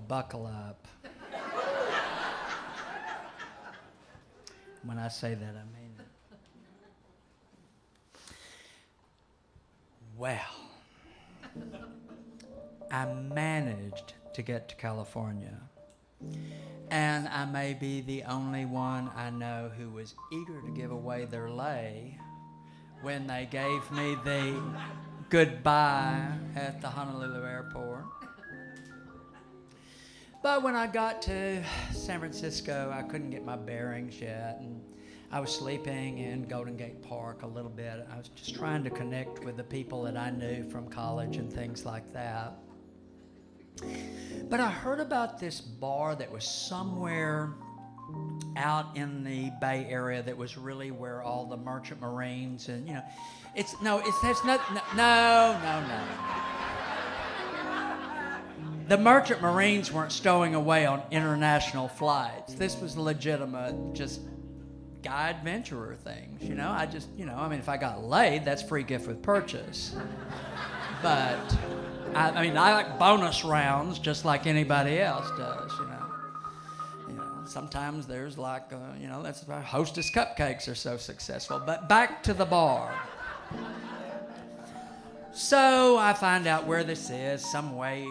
buckle up. When I say that, I mean it. Well, I managed to get to California. And I may be the only one I know who was eager to give away their lay when they gave me the goodbye at the Honolulu airport. But when I got to San Francisco, I couldn't get my bearings yet, and I was sleeping in Golden Gate Park a little bit. I was just trying to connect with the people that I knew from college and things like that. But I heard about this bar that was somewhere out in the Bay Area that was really where all the merchant marines and, you know, no. The merchant marines weren't stowing away on international flights. This was legitimate, just guy adventurer things, you know. I mean, if I got laid, that's free gift with purchase. But I mean, I like bonus rounds just like anybody else does, you know. Sometimes there's like, you know, that's why Hostess cupcakes are so successful. But back to the bar. So I find out where this is, some way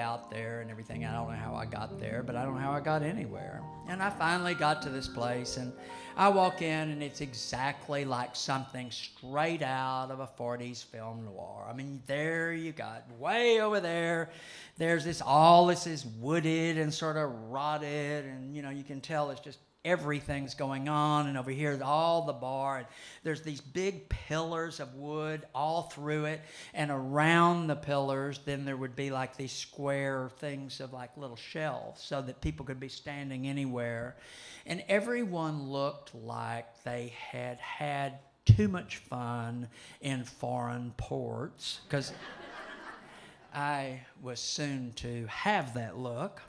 out there and everything. I don't know how I got there, but I don't know how I got anywhere. And I finally got to this place, and I walk in, and it's exactly like something straight out of a 40s film noir. I mean, there you got, way over there, there's this, all this is wooded and sort of rotted, and, you know, you can tell it's just everything's going on, and over here is all the bar, and there's these big pillars of wood all through it, and around the pillars then there would be like these square things of like little shelves so that people could be standing anywhere, and everyone looked like they had had too much fun in foreign ports, because I was soon to have that look.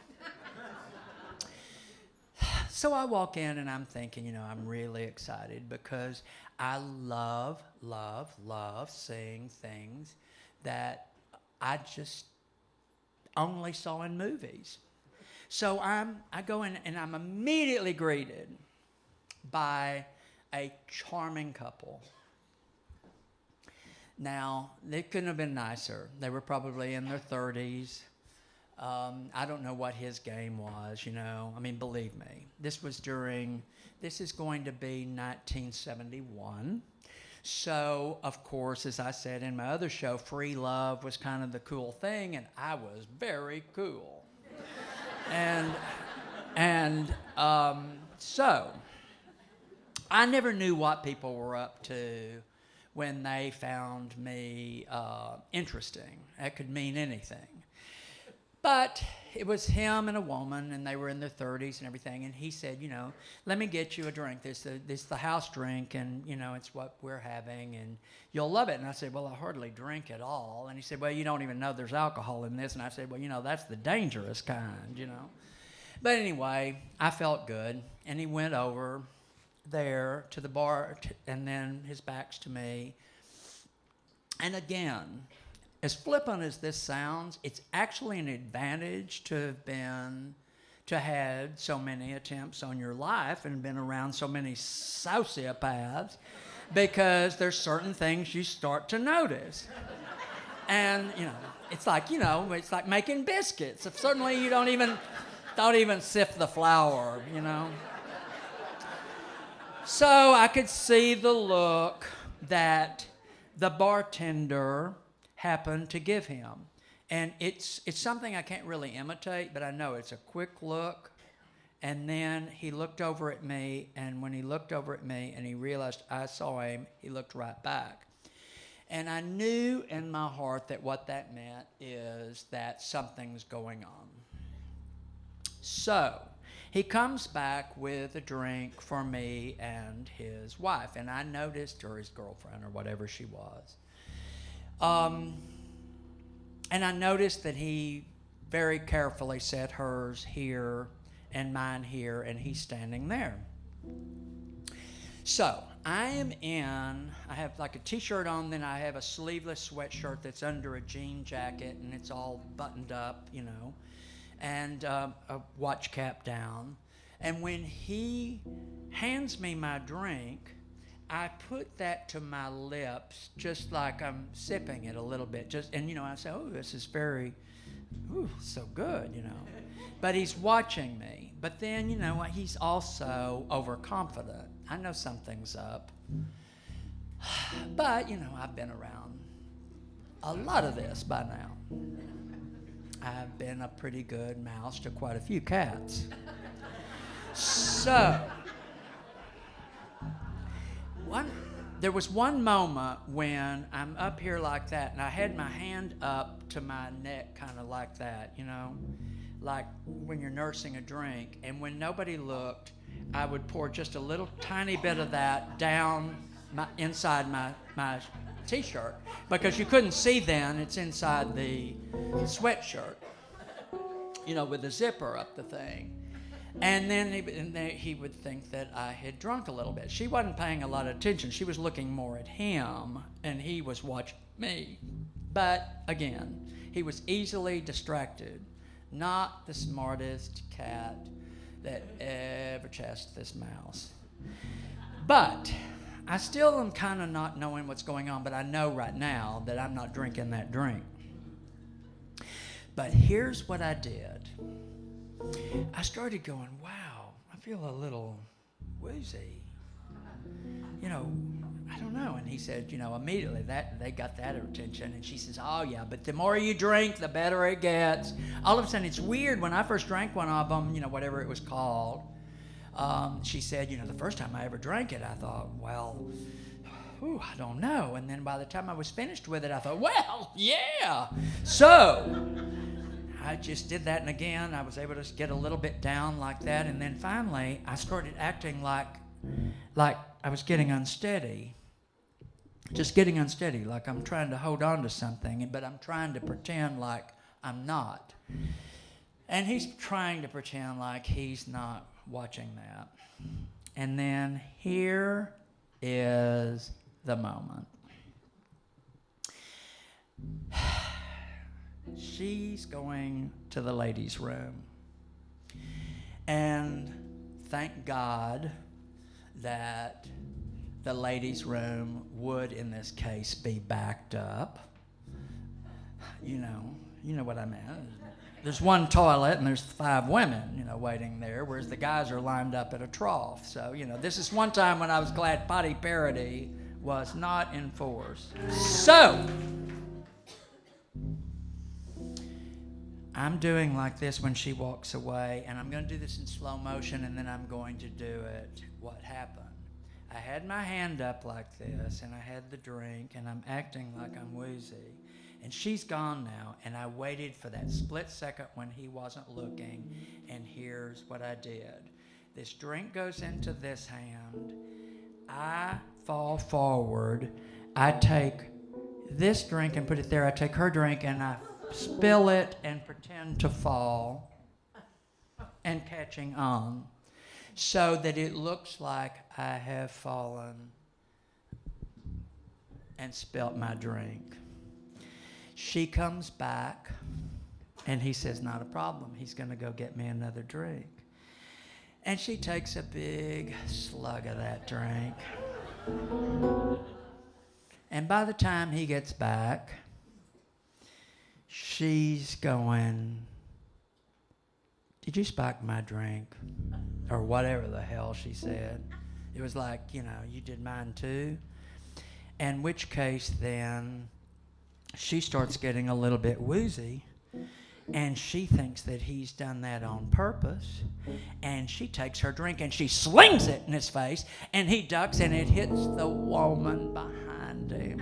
So I walk in and I'm thinking, you know, I'm really excited because I love seeing things that I just only saw in movies. So I go in and I'm immediately greeted by a charming couple. Now, they couldn't have been nicer. They were probably in their 30s. I don't know what his game was, you know. I mean, believe me, this is going to be 1971. So, of course, as I said in my other show, free love was kind of the cool thing, and I was very cool. So, I never knew what people were up to when they found me interesting. That could mean anything. But it was him and a woman, and they were in their 30s and everything, and he said, you know, let me get you a drink. This is the house drink, and, you know, it's what we're having, and you'll love it. And I said, well, I hardly drink at all. And he said, well, you don't even know there's alcohol in this. And I said, well, you know, that's the dangerous kind, you know. But anyway, I felt good, and he went over there to the bar, and then his back's to me. And again, as flippant as this sounds, it's actually an advantage to have had so many attempts on your life and been around so many sociopaths, because there's certain things you start to notice. And, you know, it's like making biscuits. If suddenly you don't even sift the flour, you know. So I could see the look that the bartender happened to give him. And it's something I can't really imitate, but I know it's a quick look. And then he looked over at me, and when he looked over at me and he realized I saw him, he looked right back. And I knew in my heart that what that meant is that something's going on. So he comes back with a drink for me and his wife, and I noticed, or his girlfriend, or whatever she was. And I noticed that he very carefully set hers here and mine here, and he's standing there. So I have like a t-shirt on, then I have a sleeveless sweatshirt that's under a jean jacket, and it's all buttoned up, you know. and a watch cap down. And when he hands me my drink, I put that to my lips just like I'm sipping it a little bit. And I say, oh, this is very, so good, But he's watching me. But then, he's also overconfident. I know something's up. But, I've been around a lot of this by now. I've been a pretty good mouse to quite a few cats. So, there was one moment when I'm up here like that, and I had my hand up to my neck kind of like that, like when you're nursing a drink. And when nobody looked, I would pour just a little tiny bit of that down inside my T-shirt, because you couldn't see then, it's inside the sweatshirt, with the zipper up the thing. And then he would think that I had drunk a little bit. She wasn't paying a lot of attention. She was looking more at him, and he was watching me. But again, he was easily distracted. Not the smartest cat that ever chased this mouse. But I still am kind of not knowing what's going on, but I know right now that I'm not drinking that drink. But here's what I did. I started going, wow, I feel a little woozy. I don't know. And he said, immediately they got that attention. And she says, oh, yeah, but the more you drink, the better it gets. All of a sudden, it's weird. When I first drank one of them, whatever it was called, she said, the first time I ever drank it, I thought, well, I don't know. And then by the time I was finished with it, I thought, well, yeah. So I just did that, and again, I was able to get a little bit down like that. And then finally, I started acting like I was getting unsteady. Just getting unsteady, like I'm trying to hold on to something, but I'm trying to pretend like I'm not. And he's trying to pretend like he's not watching that. And then here is the moment. She's going to the ladies' room. And thank God that the ladies' room would, in this case, be backed up. You know what I mean. There's one toilet and there's 5 women, waiting there, whereas the guys are lined up at a trough. So, this is one time when I was glad potty parity was not in force. So, I'm doing like this when she walks away, and I'm going to do this in slow motion, and then I'm going to do it. What happened? I had my hand up like this, and I had the drink, and I'm acting like I'm woozy. And she's gone now, and I waited for that split second when he wasn't looking, and here's what I did. This drink goes into this hand. I fall forward. I take this drink and put it there. I take her drink, and I spill it and pretend to fall and catching on, so that it looks like I have fallen and spilt my drink. She comes back, and he says, not a problem. He's going to go get me another drink. And she takes a big slug of that drink. And by the time he gets back, she's going, did you spike my drink? Or whatever the hell she said. It was like, you did mine too. In which case then, she starts getting a little bit woozy, and she thinks that he's done that on purpose, and she takes her drink and she slings it in his face, and he ducks, and it hits the woman behind him,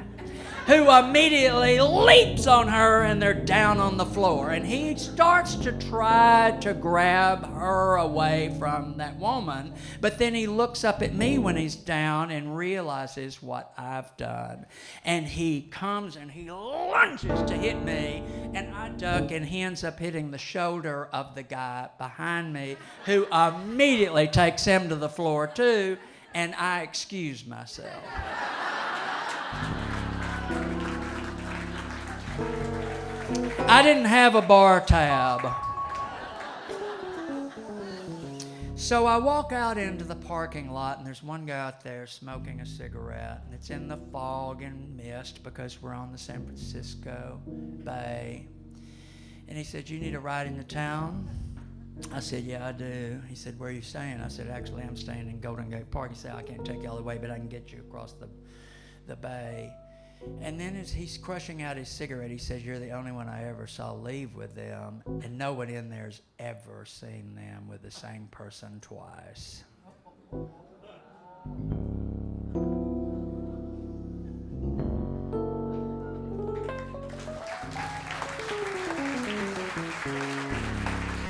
who immediately leaps on her, and they're down on the floor. And he starts to try to grab her away from that woman, but then he looks up at me when he's down and realizes what I've done. And he comes and he lunges to hit me, and I duck, and he ends up hitting the shoulder of the guy behind me, who immediately takes him to the floor too, and I excuse myself. I didn't have a bar tab. So I walk out into the parking lot, and there's one guy out there smoking a cigarette, and it's in the fog and mist because we're on the San Francisco Bay. And he said, "You need a ride into town?" I said, "Yeah, I do." He said, "Where are you staying?" I said, "Actually, I'm staying in Golden Gate Park." He said, "I can't take you all the way, but I can get you across the bay." And then as he's crushing out his cigarette, he says, "You're the only one I ever saw leave with them, and no one in there's ever seen them with the same person twice."